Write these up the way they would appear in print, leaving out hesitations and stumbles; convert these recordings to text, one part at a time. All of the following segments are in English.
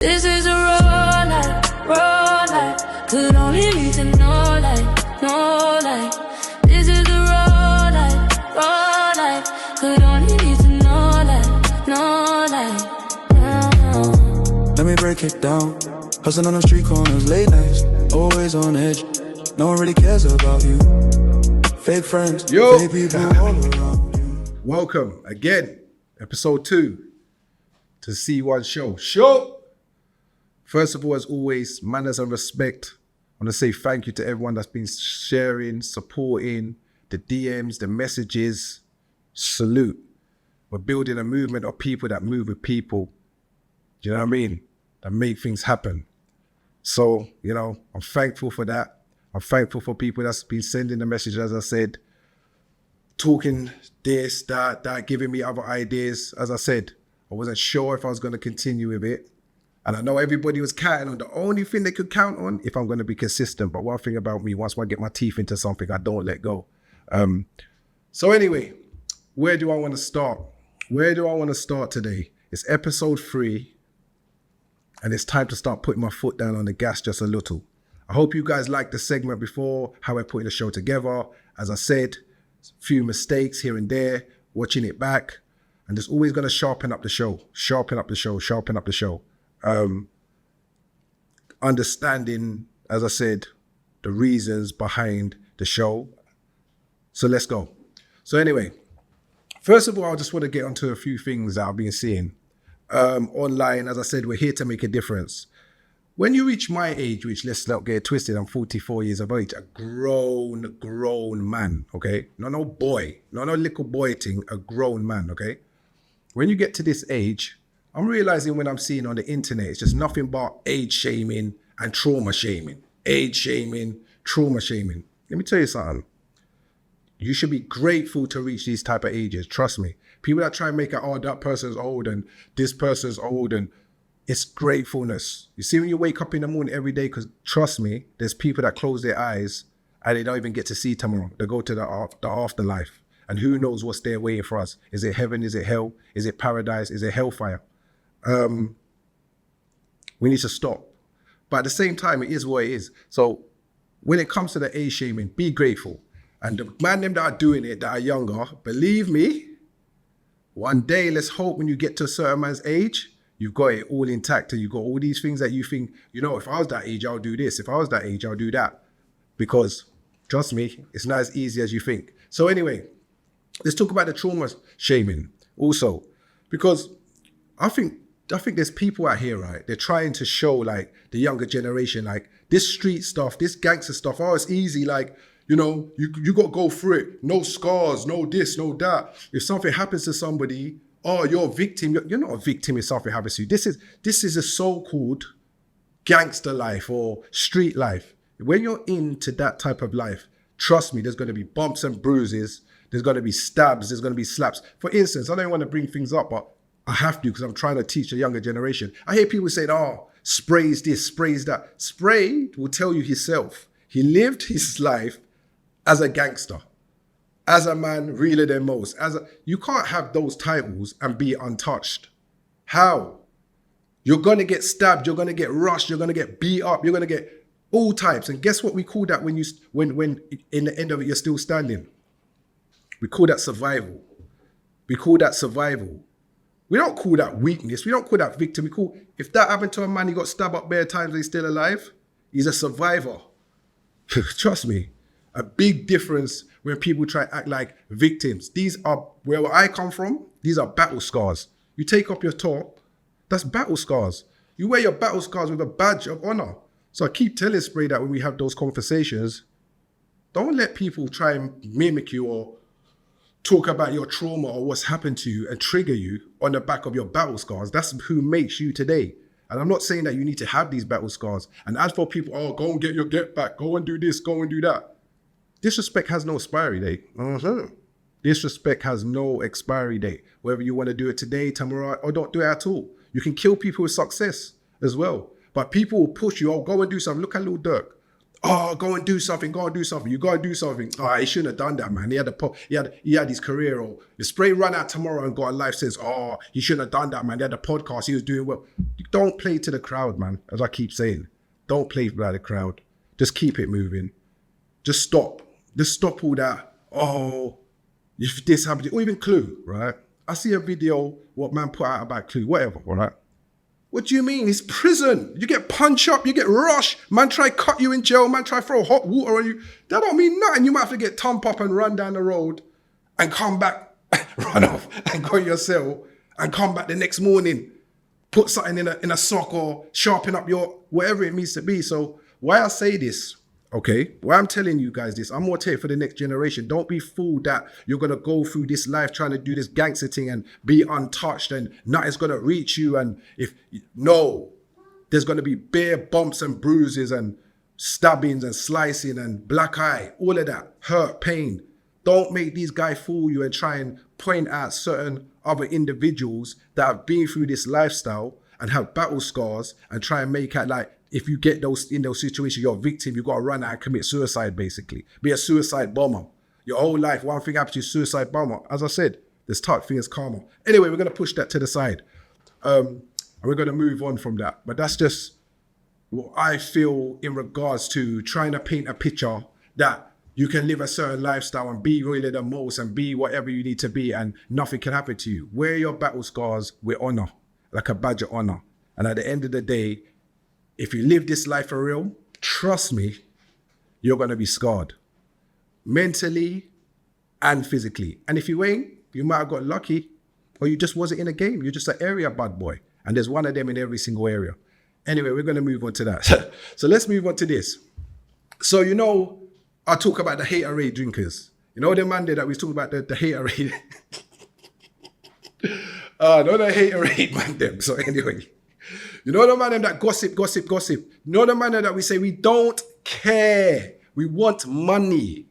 This is a raw life, could only lead to no life. This is a raw life, could only lead to no life. Let me break it down. Hustling on the street corners, late nights, always on edge. No one really cares about you. Fake friends, fake people all around you. Welcome again, episode 2 to TheC1Sho. Show! First of all, as always, manners and respect. I want to say thank you to everyone that's been sharing, supporting, the DMs, the messages. Salute. We're building a movement of people that move with people. Do you know what I mean? That make things happen. So, I'm thankful for that. I'm thankful for people that's been sending the message, as I said, talking this, that, giving me other ideas. As I said, I wasn't sure if I was going to continue with it. And I know everybody was counting on the only thing they could count on if I'm going to be consistent. But one thing about me, once I get my teeth into something, I don't let go. So anyway, where do I want to start? Where do I want to start today? It's episode 3. And it's time to start putting my foot down on the gas just a little. I hope you guys liked the segment before, how we're putting the show together. As I said, a few mistakes here and there, watching it back. And it's always going to sharpen up the show. Understanding, as I said, the reasons behind the show. So let's go. So anyway, first of all, I just want to get onto a few things that I've been seeing online. As I said, we're here to make a difference. When you reach my age, which let's not get it twisted, I'm 44 years of age, a grown man, okay? No boy, no little boy thing, a grown man, okay? When you get to this age, I'm realizing when I'm seeing on the internet, it's just nothing but age shaming and trauma shaming. Age shaming, trauma shaming. Let me tell you something. You should be grateful to reach these type of ages. Trust me. People that try and make it, oh, that person's old and this person's old, and it's gratefulness. You see, when you wake up in the morning every day, because trust me, there's people that close their eyes and they don't even get to see tomorrow. They go to the afterlife. And who knows what's there waiting for us? Is it heaven? Is it hell? Is it paradise? Is it hellfire? We need to stop. But at the same time, it is what it is. So when it comes to the age shaming, be grateful. And the man them that are doing it, that are younger, believe me, one day, let's hope when you get to a certain man's age, you've got it all intact and you've got all these things that you think, if I was that age, I'll do this. If I was that age, I'll do that. Because trust me, it's not as easy as you think. So anyway, let's talk about the trauma shaming also, because I think there's people out here, right? They're trying to show like the younger generation, like this street stuff, this gangster stuff. Oh, it's easy. Like, you got to go through it. No scars, no this, no that. If something happens to somebody, oh, you're a victim. You're not a victim if something happens to you. This is a so-called gangster life or street life. When you're into that type of life, trust me, there's going to be bumps and bruises. There's going to be stabs. There's going to be slaps. For instance, I don't want to bring things up, but I have to because I'm trying to teach the younger generation. I hear people saying, oh, sprays this, sprays that. Spray will tell you himself. He lived his life as a gangster, as a man realer than most. You can't have those titles and be untouched. How? You're going to get stabbed. You're going to get rushed. You're going to get beat up. You're going to get all types. And guess what we call that when in the end of it, you're still standing? We call that survival. We don't call that weakness. We don't call that victim. If that happened to a man, he got stabbed up bare times and he's still alive, he's a survivor. Trust me. A big difference when people try to act like victims. These are, where I come from, these are battle scars. You take up your top, that's battle scars. You wear your battle scars with a badge of honor. So I keep telling Spray that when we have those conversations, don't let people try and mimic you or talk about your trauma or what's happened to you and trigger you on the back of your battle scars. That's who makes you today. And I'm not saying that you need to have these battle scars. And as for people, oh, go and get your get back, go and do this, go and do that. Disrespect has no expiry date. Disrespect has no expiry date. Whether you want to do it today, tomorrow, or don't do it at all. You can kill people with success as well. But people will push you, oh, go and do something. Look at Lil Durk. Oh, go and do something. Go and do something. You got to do something. Oh, he shouldn't have done that, man. He had his career. Or the spray run out tomorrow and got a life says, oh, he shouldn't have done that, man. He had a podcast. He was doing well. Don't play to the crowd, man. As I keep saying, don't play by the crowd. Just keep it moving. Just stop. Just stop all that. Oh, if this happened, or even Clue, right? I see a video what man put out about Clue, whatever, all right? What do you mean? It's prison. You get punched up, you get rushed. Man try cut you in jail, man try throw hot water on you. That don't mean nothing. You might have to get thump up and run down the road and come back, run off and go in your cell and come back the next morning, put something in a sock or sharpen up your, whatever it needs to be. So why I say this, okay, why I'm telling you guys this, I'm more telling for the next generation. Don't be fooled that you're going to go through this life trying to do this gangster thing and be untouched and nothing's going to reach you. And no, there's going to be bare bumps and bruises and stabbings and slicing and black eye, all of that, hurt, pain. Don't make these guys fool you and try and point out certain other individuals that have been through this lifestyle and have battle scars and try and make out like, if you get in those situations, you're a victim, you got to run out and commit suicide, basically. Be a suicide bomber. Your whole life, one thing happens to you, suicide bomber. As I said, there's type thing as karma. Anyway, we're going to push that to the side. And we're going to move on from that. But that's just what I feel in regards to trying to paint a picture that you can live a certain lifestyle and be really the most and be whatever you need to be and nothing can happen to you. Wear your battle scars with honor, like a badge of honor. And at the end of the day, if you live this life for real, trust me, you're going to be scarred. Mentally and physically. And if you ain't, you might have got lucky or you just wasn't in a game. You're just an area bad boy. And there's one of them in every single area. Anyway, we're going to move on to that. So let's move on to this. So, you know, I talk about the haterade drinkers. You know the man there that we talk about the haterade. No, the haterade man them. So anyway. You know the man that gossip. You know the man that we say we don't care. We want money.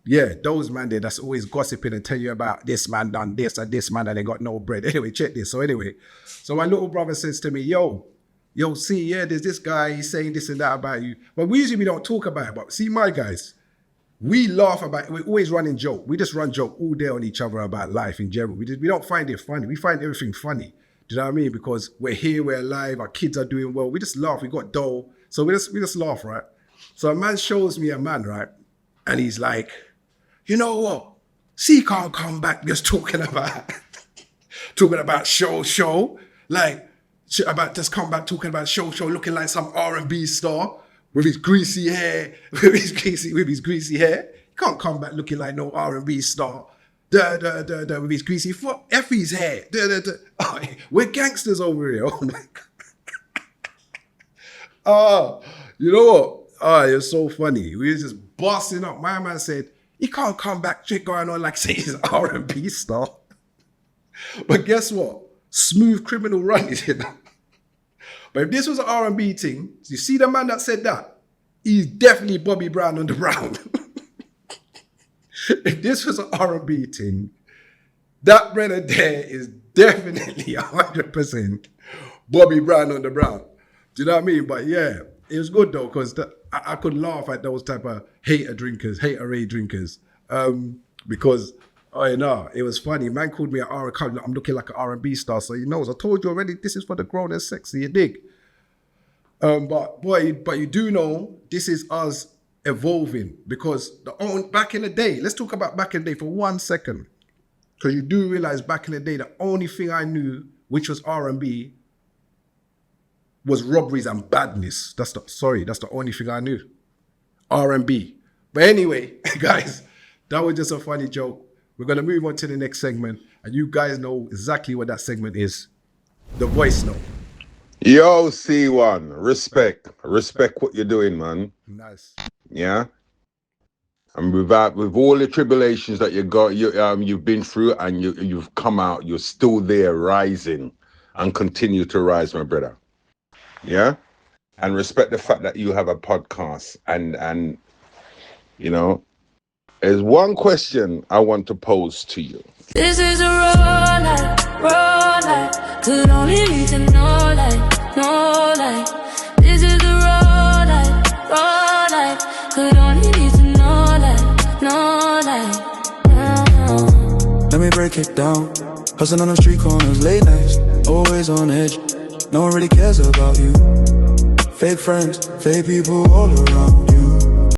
Yeah, those man there that's always gossiping and tell you about this man done this and this man and they got no bread. Anyway, check this. So anyway, so my little brother says to me, yo, see, yeah, there's this guy, he's saying this and that about you. But we don't talk about it. But see, my guys, we laugh about it. We always running joke. We just run joke all day on each other about life in general. We don't find it funny. We find everything funny. Do you know what I mean? Because we're here, we're alive, our kids are doing well. We just laugh. We got dough. So we just laugh, right? So a man shows me a man, right? And he's like, you know what? See, can't come back just talking about SHOOOO. Like, about just come back talking about SHOOOO looking like some R&B star with his greasy hair, with his greasy hair. He can't come back looking like no R&B star. With his greasy foot, Effie's hair. Oh, we're gangsters over here. Oh my God. Oh, you know what? Oh, you're so funny. We were just busting up. My man said, he can't come back shit going on like say he's an R&B star. But guess what? Smooth criminal run is it. But if this was an R&B thing, you see the man that said that? He's definitely Bobby Brown on the Brown. If this was an R&B thing, that brother there is definitely 100% Bobby Brown on the Brown. Do you know what I mean? But yeah, it was good though, because I could laugh at those type of haterade drinkers. Because, oh, you know, it was funny. Man called me an R&B, I'm looking like an R&B star, so he knows. I told you already, this is for the grown and sexy, you dig? But you do know, this is us evolving, because back in the day, let's talk about back in the day for 1 second, because you do realize back in the day, the only thing I knew, which was R&B, was robberies and badness. That's the only thing I knew. R&B. But anyway, guys, that was just a funny joke. We're going to move on to the next segment, and you guys know exactly what that segment is. The voice note. Yo, C1, respect what you're doing, man. Nice. Yeah. And with all the tribulations that you've been through, and you've come out, you're still there, rising, and continue to rise, my brother. Yeah. And respect the fact that you have a podcast, and you know, there's one question I want to pose to you. This is a raw life, could only lead to no life. This is the raw life, Let me break it down. Hustling on the street corners, late nights, always on edge. No one really cares about you. Fake friends, fake people all around.